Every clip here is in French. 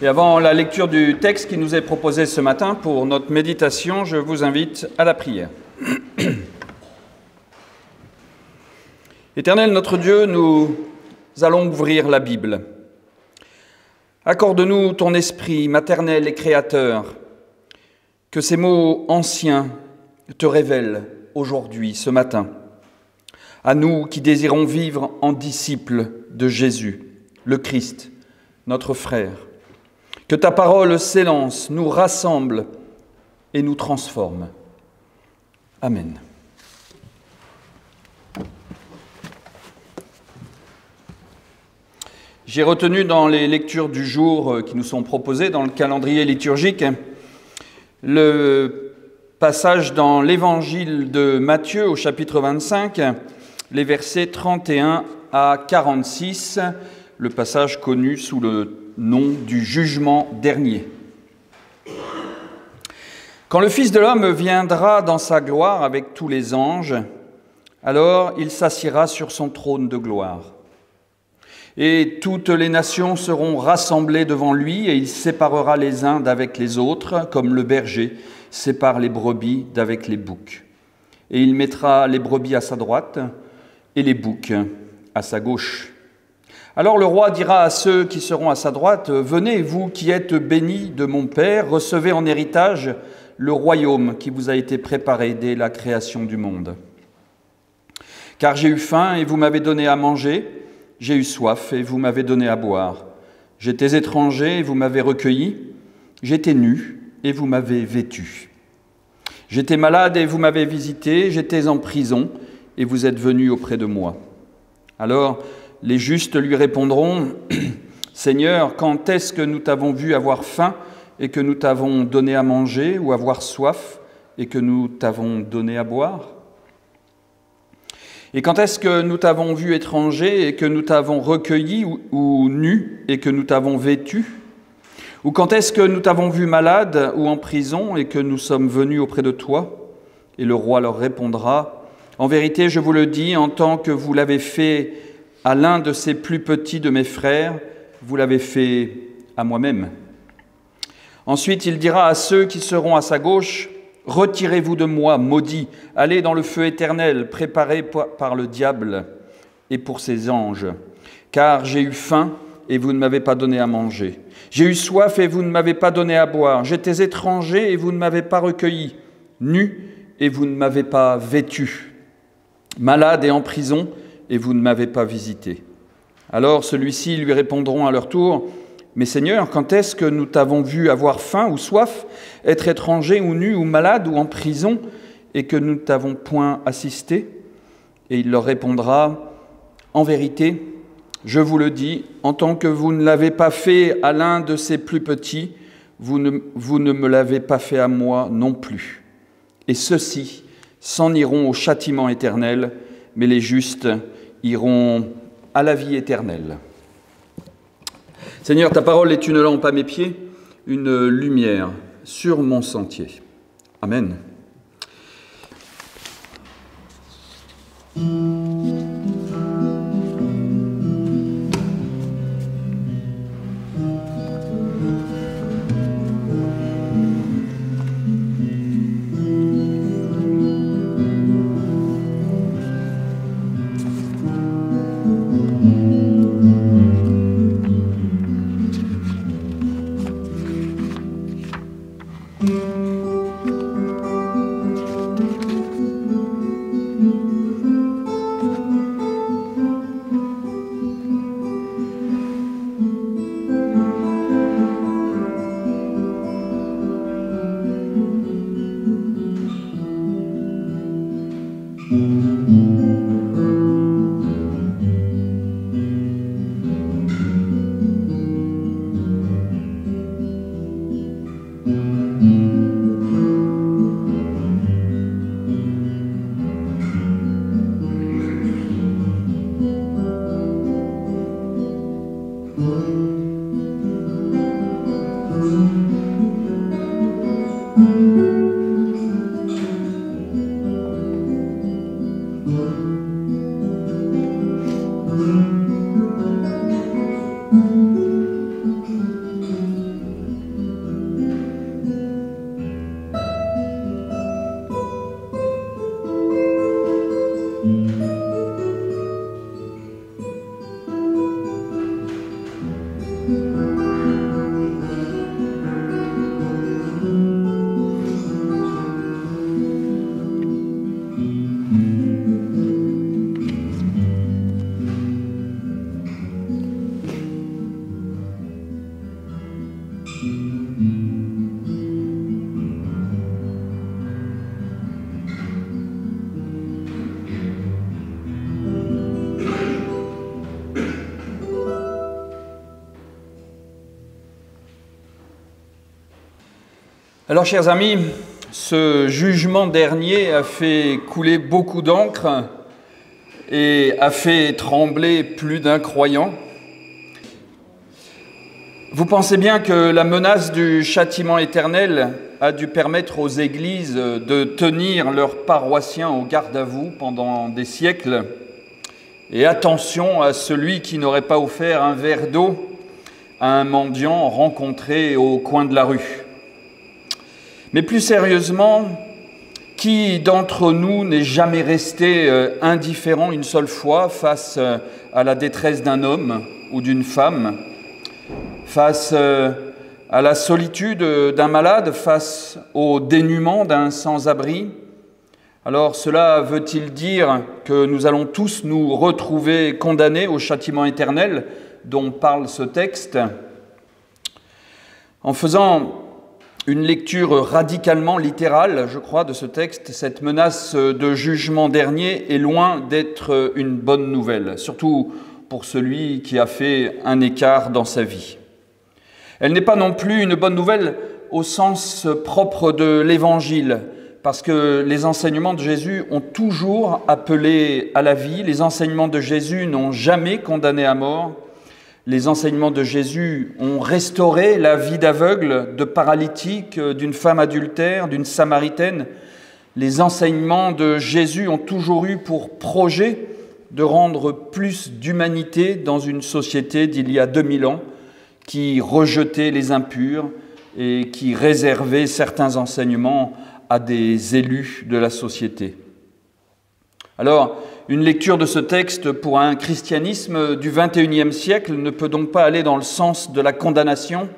Et avant la lecture du texte qui nous est proposé ce matin pour notre méditation, je vous invite à la prière. Éternel notre Dieu, nous allons ouvrir la Bible. Accorde-nous ton esprit maternel et créateur, que ces mots anciens te révèlent aujourd'hui, ce matin, à nous qui désirons vivre en disciples de Jésus, le Christ, notre frère. Que ta parole s'élance, nous rassemble et nous transforme. Amen. J'ai retenu dans les lectures du jour qui nous sont proposées dans le calendrier liturgique le passage dans l'évangile de Matthieu au chapitre 25, les versets 31 à 46, le passage connu sous le nom du jugement dernier. Quand le Fils de l'homme viendra dans sa gloire avec tous les anges, alors il s'assiera sur son trône de gloire. Et toutes les nations seront rassemblées devant lui, et il séparera les uns d'avec les autres, comme le berger sépare les brebis d'avec les boucs. Et il mettra les brebis à sa droite et les boucs à sa gauche. Alors le roi dira à ceux qui seront à sa droite, « Venez, vous qui êtes bénis de mon Père, recevez en héritage le royaume qui vous a été préparé dès la création du monde. Car j'ai eu faim et vous m'avez donné à manger, j'ai eu soif et vous m'avez donné à boire. J'étais étranger et vous m'avez recueilli, j'étais nu et vous m'avez vêtu. J'étais malade et vous m'avez visité, j'étais en prison et vous êtes venus auprès de moi. » Alors les justes lui répondront, « Seigneur, quand est-ce que nous t'avons vu avoir faim et que nous t'avons donné à manger, ou avoir soif et que nous t'avons donné à boire ? Et quand est-ce que nous t'avons vu étranger et que nous t'avons recueilli, ou nu et que nous t'avons vêtu ? Ou quand est-ce que nous t'avons vu malade ou en prison et que nous sommes venus auprès de toi ? » Et le roi leur répondra, « En vérité, je vous le dis, en tant que vous l'avez fait à l'un de ces plus petits de mes frères, vous l'avez fait à moi-même. » Ensuite, il dira à ceux qui seront à sa gauche, « Retirez-vous de moi, maudits, allez dans le feu éternel, préparé par le diable et pour ses anges. Car j'ai eu faim et vous ne m'avez pas donné à manger. J'ai eu soif et vous ne m'avez pas donné à boire. J'étais étranger et vous ne m'avez pas recueilli, nu et vous ne m'avez pas vêtu, malade et en prison et vous ne m'avez pas visité. » Alors celui-ci lui répondront à leur tour, « Mais Seigneur, quand est-ce que nous t'avons vu avoir faim ou soif, être étranger ou nu ou malade ou en prison, et que nous ne t'avons point assisté ?» Et il leur répondra, « En vérité, je vous le dis, en tant que vous ne l'avez pas fait à l'un de ces plus petits, vous ne me l'avez pas fait à moi non plus. Et ceux-ci s'en iront au châtiment éternel, mais les justes iront à la vie éternelle. » Seigneur, ta parole est une lampe à mes pieds, une lumière sur mon sentier. Amen. Alors, chers amis, ce jugement dernier a fait couler beaucoup d'encre et a fait trembler plus d'un croyant. Vous pensez bien que la menace du châtiment éternel a dû permettre aux églises de tenir leurs paroissiens au garde-à-vous pendant des siècles. Et attention à celui qui n'aurait pas offert un verre d'eau à un mendiant rencontré au coin de la rue. Mais plus sérieusement, qui d'entre nous n'est jamais resté indifférent une seule fois face à la détresse d'un homme ou d'une femme, face à la solitude d'un malade, face au dénuement d'un sans-abri? Alors cela veut-il dire que nous allons tous nous retrouver condamnés au châtiment éternel dont parle ce texte? En faisant une lecture radicalement littérale, je crois, de ce texte, cette menace de jugement dernier est loin d'être une bonne nouvelle, surtout pour celui qui a fait un écart dans sa vie. Elle n'est pas non plus une bonne nouvelle au sens propre de l'Évangile, parce que les enseignements de Jésus ont toujours appelé à la vie, les enseignements de Jésus n'ont jamais condamné à mort, les enseignements de Jésus ont restauré la vie d'aveugle, de paralytique, d'une femme adultère, d'une samaritaine. Les enseignements de Jésus ont toujours eu pour projet de rendre plus d'humanité dans une société d'il y a 2000 ans qui rejetait les impurs et qui réservait certains enseignements à des élus de la société. Alors, une lecture de ce texte pour un christianisme du XXIe siècle ne peut donc pas aller dans le sens de la condamnation.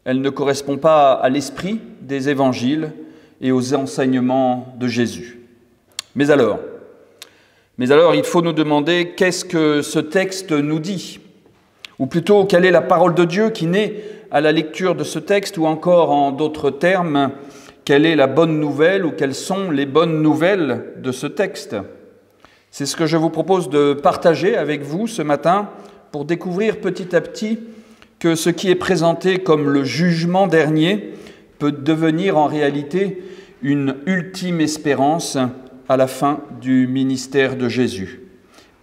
Elle ne correspond pas à l'esprit des évangiles et aux enseignements de Jésus. Mais alors, il faut nous demander qu'est-ce que ce texte nous dit? Ou plutôt, quelle est la parole de Dieu qui naît à la lecture de ce texte? Ou encore, en d'autres termes, quelle est la bonne nouvelle ou quelles sont les bonnes nouvelles de ce texte? C'est ce que je vous propose de partager avec vous ce matin pour découvrir petit à petit que ce qui est présenté comme le jugement dernier peut devenir en réalité une ultime espérance à la fin du ministère de Jésus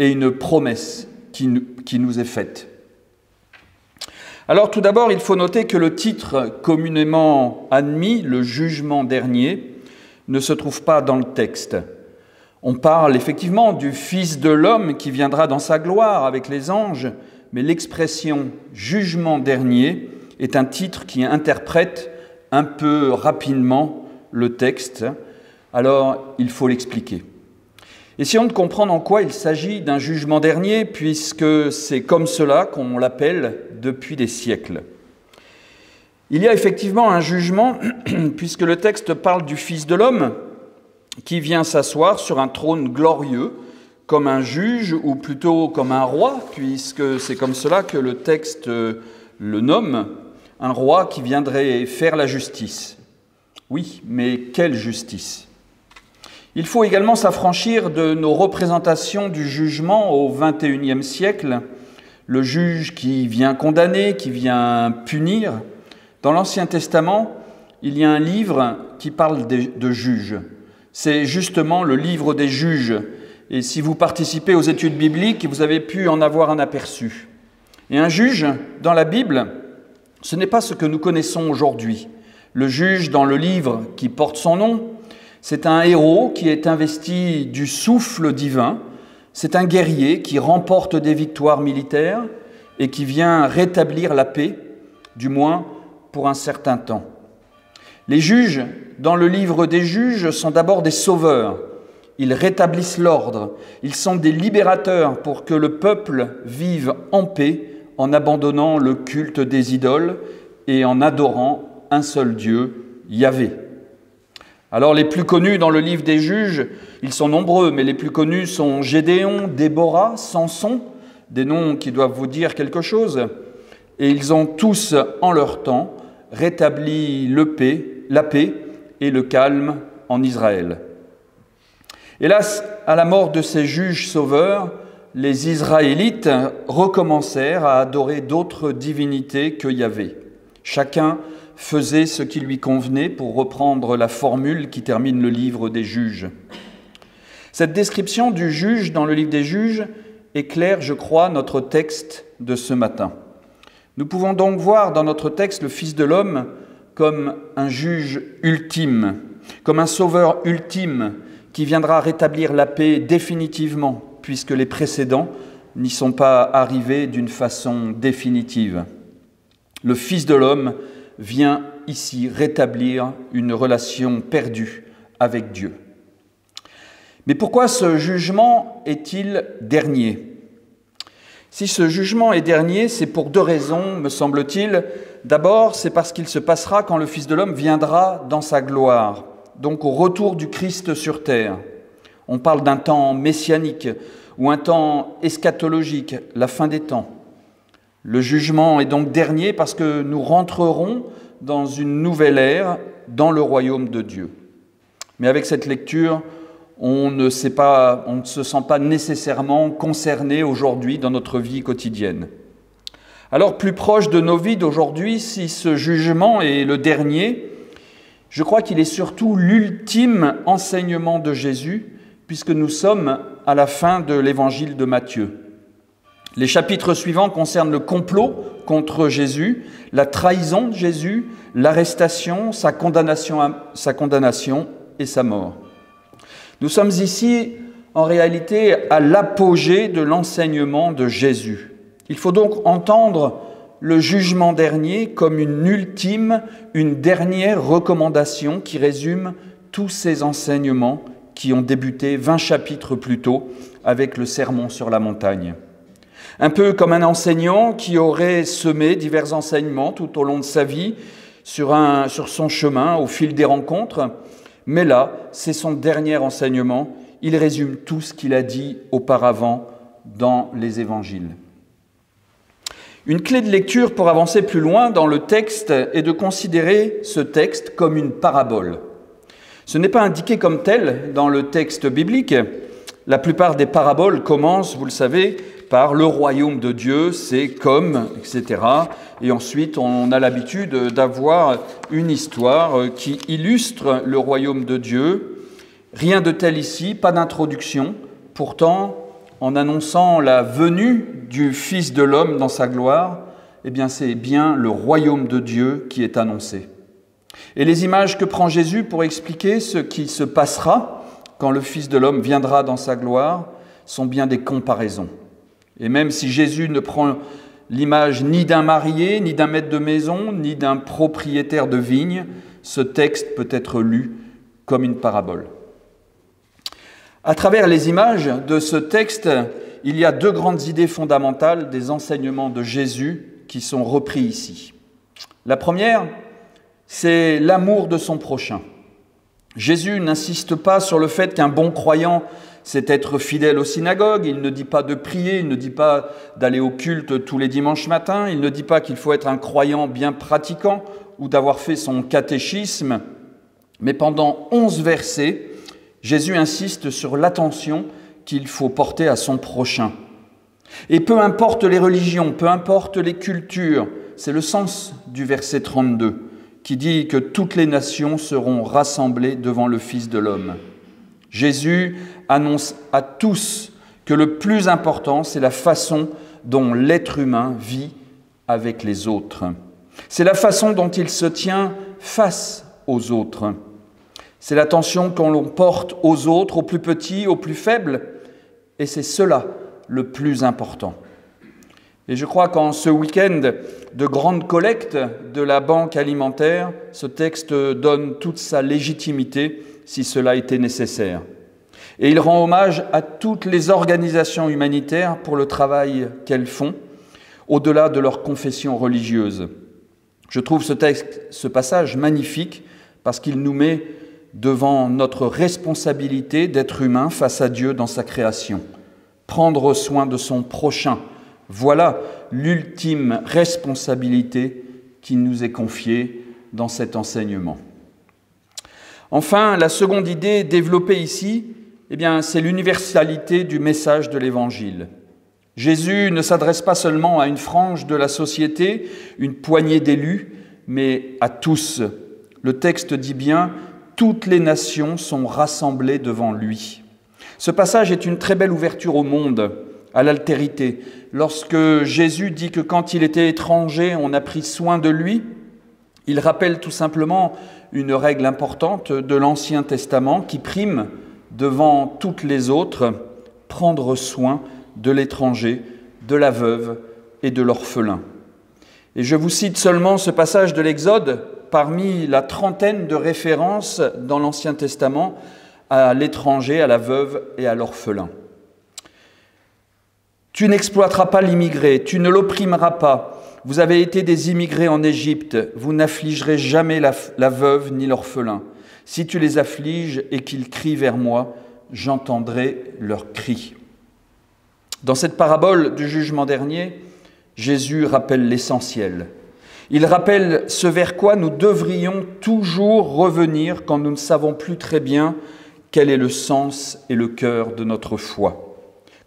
et une promesse qui nous est faite. Alors tout d'abord, il faut noter que le titre communément admis, le jugement dernier, ne se trouve pas dans le texte. On parle effectivement du Fils de l'homme qui viendra dans sa gloire avec les anges, mais l'expression « jugement dernier » est un titre qui interprète un peu rapidement le texte. Alors, il faut l'expliquer. Essayons de comprendre en quoi il s'agit d'un jugement dernier, puisque c'est comme cela qu'on l'appelle depuis des siècles. Il y a effectivement un jugement, puisque le texte parle du Fils de l'homme, qui vient s'asseoir sur un trône glorieux, comme un juge, ou plutôt comme un roi, puisque c'est comme cela que le texte le nomme, un roi qui viendrait faire la justice. Oui, mais quelle justice? Il faut également s'affranchir de nos représentations du jugement au XXIe siècle, le juge qui vient condamner, qui vient punir. Dans l'Ancien Testament, il y a un livre qui parle de juges. C'est justement le livre des juges. Et si vous participez aux études bibliques, vous avez pu en avoir un aperçu. Et un juge, dans la Bible, ce n'est pas ce que nous connaissons aujourd'hui. Le juge, dans le livre qui porte son nom, c'est un héros qui est investi du souffle divin. C'est un guerrier qui remporte des victoires militaires et qui vient rétablir la paix, du moins pour un certain temps. Les juges, dans le livre des juges, sont d'abord des sauveurs. Ils rétablissent l'ordre. Ils sont des libérateurs pour que le peuple vive en paix en abandonnant le culte des idoles et en adorant un seul Dieu, Yahvé. Alors les plus connus dans le livre des juges, ils sont nombreux, mais les plus connus sont Gédéon, Déborah, Samson, des noms qui doivent vous dire quelque chose. Et ils ont tous, en leur temps, rétabli la paix et le calme en Israël. Hélas, à la mort de ces juges sauveurs, les Israélites recommencèrent à adorer d'autres divinités que Yahvé, chacun faisait ce qui lui convenait, pour reprendre la formule qui termine le livre des Juges. Cette description du juge dans le livre des Juges éclaire, je crois, notre texte de ce matin. Nous pouvons donc voir dans notre texte le Fils de l'homme comme un juge ultime, comme un sauveur ultime qui viendra rétablir la paix définitivement, puisque les précédents n'y sont pas arrivés d'une façon définitive. Le Fils de l'homme vient ici rétablir une relation perdue avec Dieu. Mais pourquoi ce jugement est-il dernier ? Si ce jugement est dernier, c'est pour deux raisons, me semble-t-il. D'abord, c'est parce qu'il se passera quand le Fils de l'homme viendra dans sa gloire, donc au retour du Christ sur terre. On parle d'un temps messianique ou un temps eschatologique, la fin des temps. Le jugement est donc dernier parce que nous rentrerons dans une nouvelle ère, dans le royaume de Dieu. Mais avec cette lecture, on ne se sent pas nécessairement concerné aujourd'hui dans notre vie quotidienne. Alors, plus proche de nos vies d'aujourd'hui, si ce jugement est le dernier, je crois qu'il est surtout l'ultime enseignement de Jésus, puisque nous sommes à la fin de l'évangile de Matthieu. Les chapitres suivants concernent le complot contre Jésus, la trahison de Jésus, l'arrestation, sa condamnation et sa mort. Nous sommes ici, en réalité, à l'apogée de l'enseignement de Jésus. Il faut donc entendre le jugement dernier comme une dernière recommandation qui résume tous ces enseignements qui ont débuté 20 chapitres plus tôt avec le Sermon sur la montagne. Un peu comme un enseignant qui aurait semé divers enseignements tout au long de sa vie sur son chemin au fil des rencontres. Mais là, c'est son dernier enseignement. Il résume tout ce qu'il a dit auparavant dans les évangiles. Une clé de lecture pour avancer plus loin dans le texte est de considérer ce texte comme une parabole. Ce n'est pas indiqué comme tel dans le texte biblique. La plupart des paraboles commencent, vous le savez, par le royaume de Dieu, c'est comme, etc. Et ensuite, on a l'habitude d'avoir une histoire qui illustre le royaume de Dieu. Rien de tel ici, pas d'introduction. Pourtant, en annonçant la venue du Fils de l'homme dans sa gloire, eh bien, c'est bien le royaume de Dieu qui est annoncé. Et les images que prend Jésus pour expliquer ce qui se passera quand le Fils de l'homme viendra dans sa gloire sont bien des comparaisons. Et même si Jésus ne prend l'image ni d'un marié, ni d'un maître de maison, ni d'un propriétaire de vigne, ce texte peut être lu comme une parabole. À travers les images de ce texte, il y a deux grandes idées fondamentales des enseignements de Jésus qui sont repris ici. La première, c'est l'amour de son prochain. Jésus n'insiste pas sur le fait qu'un bon croyant, c'est être fidèle aux synagogues. Il ne dit pas de prier, il ne dit pas d'aller au culte tous les dimanches matins, il ne dit pas qu'il faut être un croyant bien pratiquant ou d'avoir fait son catéchisme. Mais pendant 11 versets, Jésus insiste sur l'attention qu'il faut porter à son prochain. Et peu importe les religions, peu importe les cultures, c'est le sens du verset 32 qui dit que toutes les nations seront rassemblées devant le Fils de l'homme. Jésus annonce à tous que le plus important, c'est la façon dont l'être humain vit avec les autres. C'est la façon dont il se tient face aux autres. C'est l'attention qu'on porte aux autres, aux plus petits, aux plus faibles, et c'est cela le plus important. Et je crois qu'en ce week-end de grande collecte de la Banque alimentaire, ce texte donne toute sa légitimité si cela était nécessaire. Et il rend hommage à toutes les organisations humanitaires pour le travail qu'elles font, au-delà de leur confession religieuse. Je trouve ce passage magnifique parce qu'il nous met devant notre responsabilité d'être humain face à Dieu dans sa création. Prendre soin de son prochain, voilà l'ultime responsabilité qui nous est confiée dans cet enseignement. Enfin, la seconde idée développée ici, c'est l'universalité du message de l'Évangile. Jésus ne s'adresse pas seulement à une frange de la société, une poignée d'élus, mais à tous. Le texte dit bien « toutes les nations sont rassemblées devant lui ». Ce passage est une très belle ouverture au monde, à l'altérité. Lorsque Jésus dit que quand il était étranger, on a pris soin de lui, il rappelle tout simplement une règle importante de l'Ancien Testament qui prime devant toutes les autres, prendre soin de l'étranger, de la veuve et de l'orphelin. Et je vous cite seulement ce passage de l'Exode parmi la trentaine de références dans l'Ancien Testament à l'étranger, à la veuve et à l'orphelin. Tu n'exploiteras pas l'immigré, tu ne l'opprimeras pas. Vous avez été des immigrés en Égypte, vous n'affligerez jamais la veuve ni l'orphelin. Si tu les affliges et qu'ils crient vers moi, j'entendrai leurs cris. Dans cette parabole du jugement dernier, Jésus rappelle l'essentiel. Il rappelle ce vers quoi nous devrions toujours revenir quand nous ne savons plus très bien quel est le sens et le cœur de notre foi.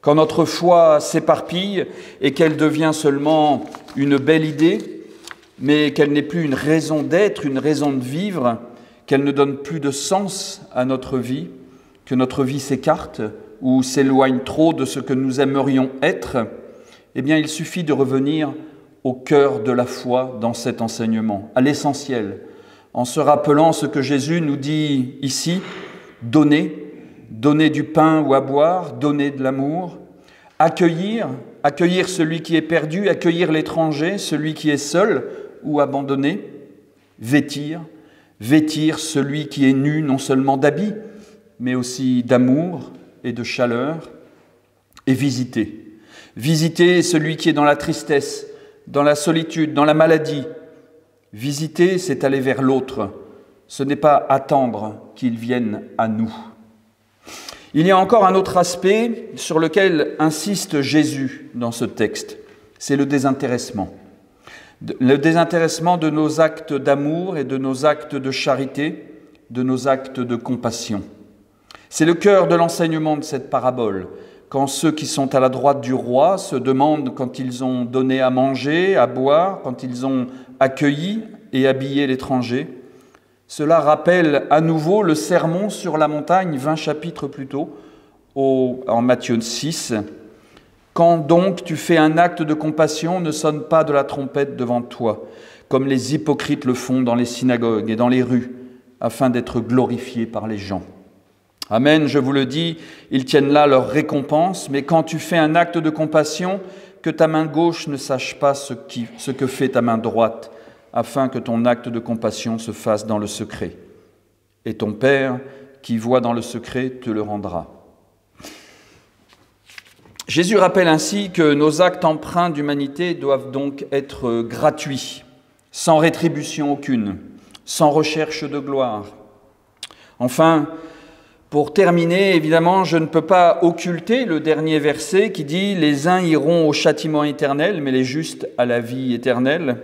Quand notre foi s'éparpille et qu'elle devient seulement une belle idée, mais qu'elle n'est plus une raison d'être, une raison de vivre, qu'elle ne donne plus de sens à notre vie, que notre vie s'écarte ou s'éloigne trop de ce que nous aimerions être, eh bien il suffit de revenir au cœur de la foi dans cet enseignement, à l'essentiel, en se rappelant ce que Jésus nous dit ici, donner du pain ou à boire, donner de l'amour, accueillir celui qui est perdu, accueillir l'étranger, celui qui est seul ou abandonné, vêtir celui qui est nu non seulement d'habits, mais aussi d'amour et de chaleur, et visiter celui qui est dans la tristesse, dans la solitude, dans la maladie. Visiter, c'est aller vers l'autre, ce n'est pas attendre qu'il vienne à nous. Il y a encore un autre aspect sur lequel insiste Jésus dans ce texte, c'est le désintéressement. Le désintéressement de nos actes d'amour et de nos actes de charité, de nos actes de compassion. C'est le cœur de l'enseignement de cette parabole. Quand ceux qui sont à la droite du roi se demandent quand ils ont donné à manger, à boire, quand ils ont accueilli et habillé l'étranger, cela rappelle à nouveau le sermon sur la montagne, 20 chapitres plus tôt, en Matthieu 6. Quand donc tu fais un acte de compassion, ne sonne pas de la trompette devant toi, comme les hypocrites le font dans les synagogues et dans les rues, afin d'être glorifiés par les gens. Amen, je vous le dis, ils tiennent là leur récompense, mais quand tu fais un acte de compassion, que ta main gauche ne sache pas ce que fait ta main droite, afin que ton acte de compassion se fasse dans le secret. Et ton Père, qui voit dans le secret, te le rendra. Jésus rappelle ainsi que nos actes empreints d'humanité doivent donc être gratuits, sans rétribution aucune, sans recherche de gloire. Enfin, pour terminer, évidemment, je ne peux pas occulter le dernier verset qui dit « Les uns iront au châtiment éternel, mais les justes à la vie éternelle ».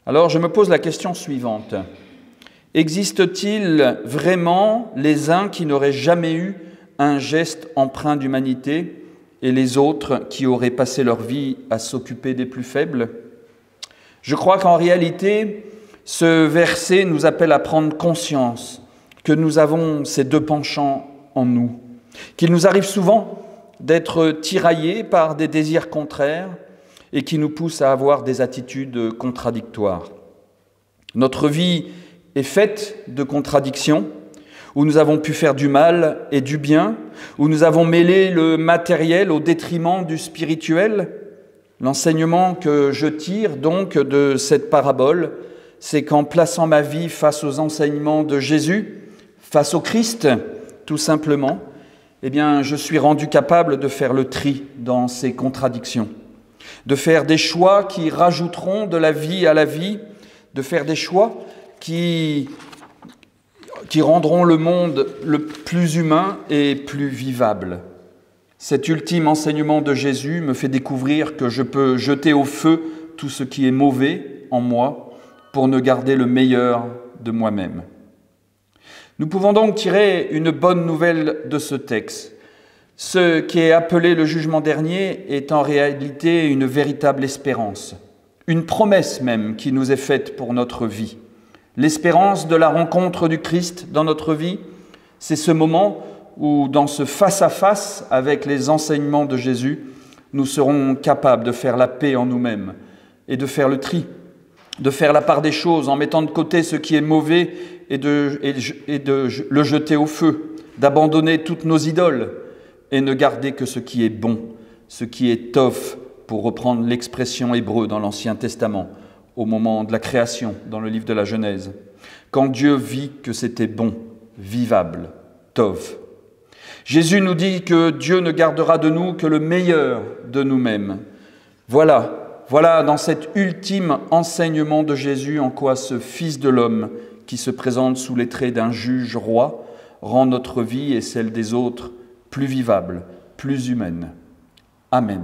Alors je me pose la question suivante. Existe-t-il vraiment les uns qui n'auraient jamais eu un geste empreint d'humanité et les autres qui auraient passé leur vie à s'occuper des plus faibles ? Je crois qu'en réalité, ce verset nous appelle à prendre conscience que nous avons ces deux penchants en nous, qu'il nous arrive souvent d'être tiraillés par des désirs contraires et qui nous poussent à avoir des attitudes contradictoires. Notre vie est faite de contradictions, où nous avons pu faire du mal et du bien, où nous avons mêlé le matériel au détriment du spirituel. L'enseignement que je tire donc de cette parabole, c'est qu'en plaçant ma vie face aux enseignements de Jésus, face au Christ, tout simplement, eh bien, je suis rendu capable de faire le tri dans ces contradictions, de faire des choix qui rajouteront de la vie à la vie, de faire des choix qui rendront le monde le plus humain et plus vivable. Cet ultime enseignement de Jésus me fait découvrir que je peux jeter au feu tout ce qui est mauvais en moi pour ne garder le meilleur de moi-même. Nous pouvons donc tirer une bonne nouvelle de ce texte. Ce qui est appelé le jugement dernier est en réalité une véritable espérance. une promesse même qui nous est faite pour notre vie. L'espérance de la rencontre du Christ dans notre vie, c'est ce moment où, dans ce face-à-face avec les enseignements de Jésus, nous serons capables de faire la paix en nous-mêmes et de faire le tri, de faire la part des choses en mettant de côté ce qui est mauvais et de le jeter au feu, d'abandonner toutes nos idoles et ne garder que ce qui est bon, ce qui est tov, pour reprendre l'expression hébreu dans l'Ancien Testament, au moment de la création, dans le livre de la Genèse. Quand Dieu vit que c'était bon, vivable, tov. Jésus nous dit que Dieu ne gardera de nous que le meilleur de nous-mêmes. Voilà dans cet ultime enseignement de Jésus en quoi ce Fils de l'homme, qui se présente sous les traits d'un juge roi, rend notre vie et celle des autres plus vivable, plus humaine. Amen.